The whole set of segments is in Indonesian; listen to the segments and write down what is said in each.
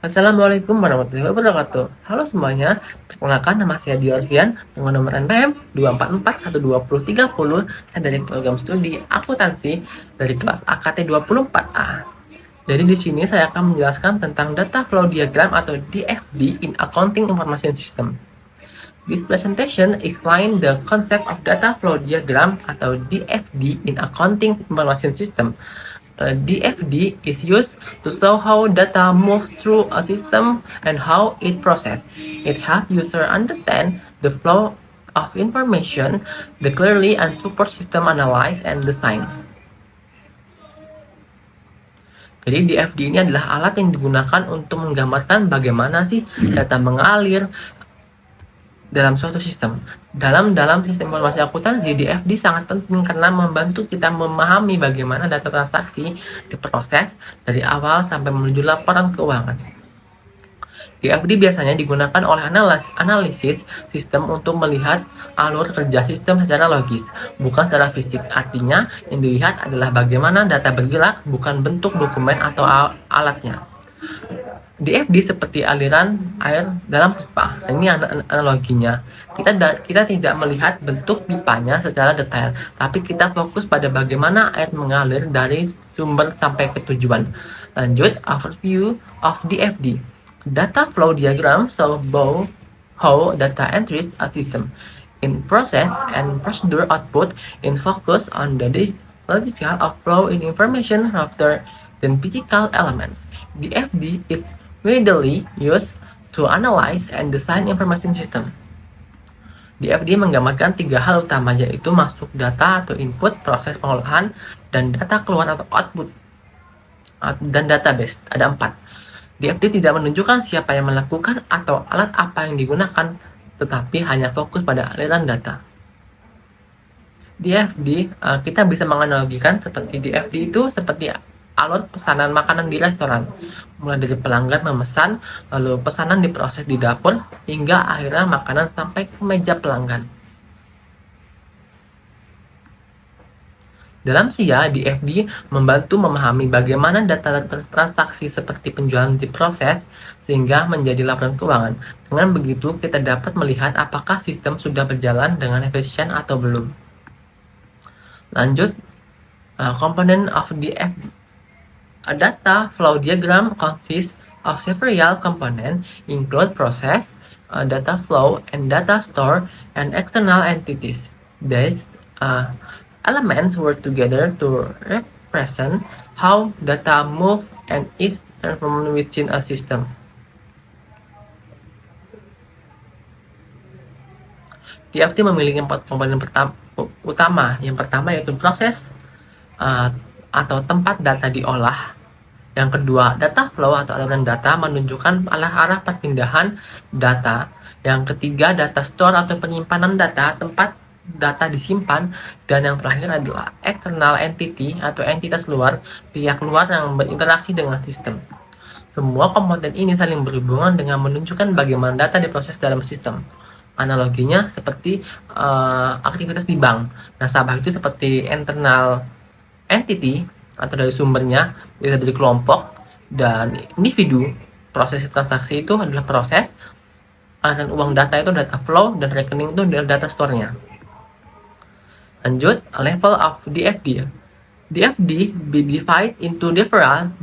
Assalamualaikum warahmatullahi wabarakatuh. Halo semuanya, perkenalkan nama saya Diorvian dengan nomor NPM 2441230. Saya dari program studi akuntansi dari kelas AKT 24A. Jadi di sini saya akan menjelaskan tentang data flow diagram atau DFD in Accounting Information System. This presentation explain the concept of data flow diagram atau DFD in Accounting Information System. DFD is used to show how data move through a system and how it processed. It helps user understand the flow of information, the clearly and support system analyze and design. Jadi DFD ini adalah alat yang digunakan untuk menggambarkan bagaimana sih data mengalir dalam suatu sistem. Dalam sistem informasi akuntansi, DFD sangat penting karena membantu kita memahami bagaimana data transaksi diproses dari awal sampai menuju laporan keuangan. DFD biasanya digunakan oleh analisis sistem untuk melihat alur kerja sistem secara logis, bukan secara fisik. Artinya, yang dilihat adalah bagaimana data bergerak, bukan bentuk dokumen atau alatnya. DFD seperti aliran air dalam pipa. Ini analoginya. Kita tidak melihat bentuk pipanya secara detail, tapi kita fokus pada bagaimana air mengalir dari sumber sampai ke tujuan. Lanjut, overview of DFD. Data flow diagram show how data enters a system in process and procedure output in focus on the logical of flow in information rather than physical elements. DFD is widely used to analyze and design information system. DFD menggambarkan tiga hal utama, yaitu masuk data atau input, proses pengolahan, dan data keluar atau output, dan database. Ada 4. DFD tidak menunjukkan siapa yang melakukan atau alat apa yang digunakan, tetapi hanya fokus pada aliran data. DFD, kita bisa menganalogikan seperti DFD itu seperti alur pesanan makanan di restoran, mulai dari pelanggan memesan, lalu pesanan diproses di dapur, hingga akhirnya makanan sampai ke meja pelanggan. Dalam SIA, DFD membantu memahami bagaimana data transaksi seperti penjualan diproses sehingga menjadi laporan keuangan. Dengan begitu, kita dapat melihat apakah sistem sudah berjalan dengan efisien atau belum. Lanjut, komponen of DFD. A data flow diagram consists of several components, include process, data flow, and data store, and external entities. These elements work together to represent how data move and is transformed within a system. DFD memiliki 4 komponen utama. Yang pertama yaitu proses atau tempat data diolah. Yang kedua, data flow atau aliran data menunjukkan arah perpindahan data. Yang ketiga, data store atau penyimpanan data, tempat data disimpan. Dan yang terakhir adalah external entity atau entitas luar, pihak luar yang berinteraksi dengan sistem. Semua komponen ini saling berhubungan dengan menunjukkan bagaimana data diproses dalam sistem. Analoginya seperti aktivitas di bank. Nasabah itu seperti internal entity atau dari sumbernya, bisa dari kelompok, dan individu. Proses transaksi itu adalah proses, aliran uang data itu data flow, dan rekening itu adalah data store-nya. Lanjut, level of DFD. DFD be divided into different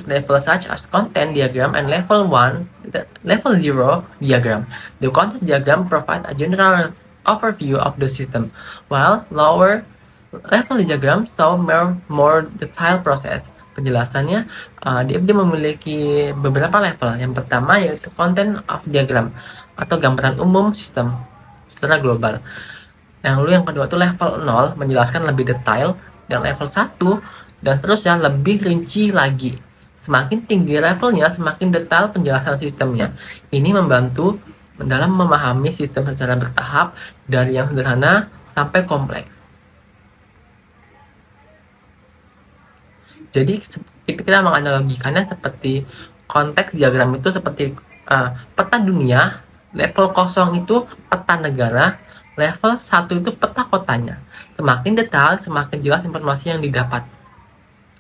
levels such as content diagram and level 0 diagram. The content diagram provides a general overview of the system, while lower level diagram show more detailed process. Penjelasannya, DFD memiliki beberapa level. Yang pertama yaitu content of diagram atau gambaran umum sistem secara global. Yang kedua itu level 0 menjelaskan lebih detail, dan level 1 dan seterusnya lebih rinci lagi. Semakin tinggi levelnya, semakin detail penjelasan sistemnya. Ini membantu dalam memahami sistem secara bertahap dari yang sederhana sampai kompleks. Jadi kita menganalogikannya seperti konteks diagram itu seperti peta dunia, level 0 itu peta negara, level 1 itu peta kotanya. Semakin detail, semakin jelas informasi yang didapat.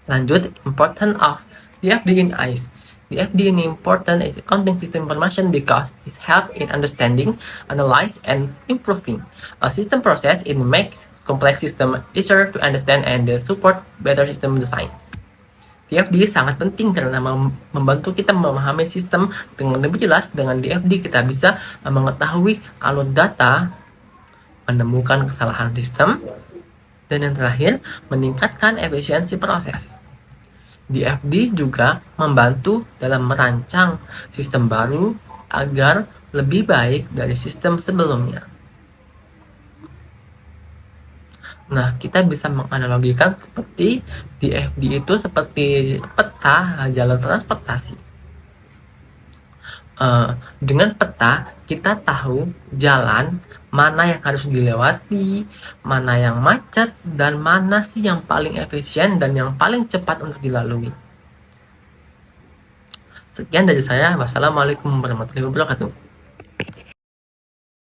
Lanjut, importance of DFD in ICE. The FD is important is accounting system information because it helps in understanding, analyze, and improving a system process. It makes complex system easier to understand and support better system design. DFD sangat penting karena membantu kita memahami sistem dengan lebih jelas. Dengan DFD kita bisa mengetahui alur data, menemukan kesalahan sistem, dan yang terakhir, meningkatkan efisiensi proses. DFD juga membantu dalam merancang sistem baru agar lebih baik dari sistem sebelumnya. Nah, kita bisa menganalogikan seperti DFD itu seperti peta jalan transportasi. Dengan peta, kita tahu jalan mana yang harus dilewati, mana yang macet, dan mana sih yang paling efisien dan yang paling cepat untuk dilalui. Sekian dari saya. Wassalamualaikum warahmatullahi wabarakatuh.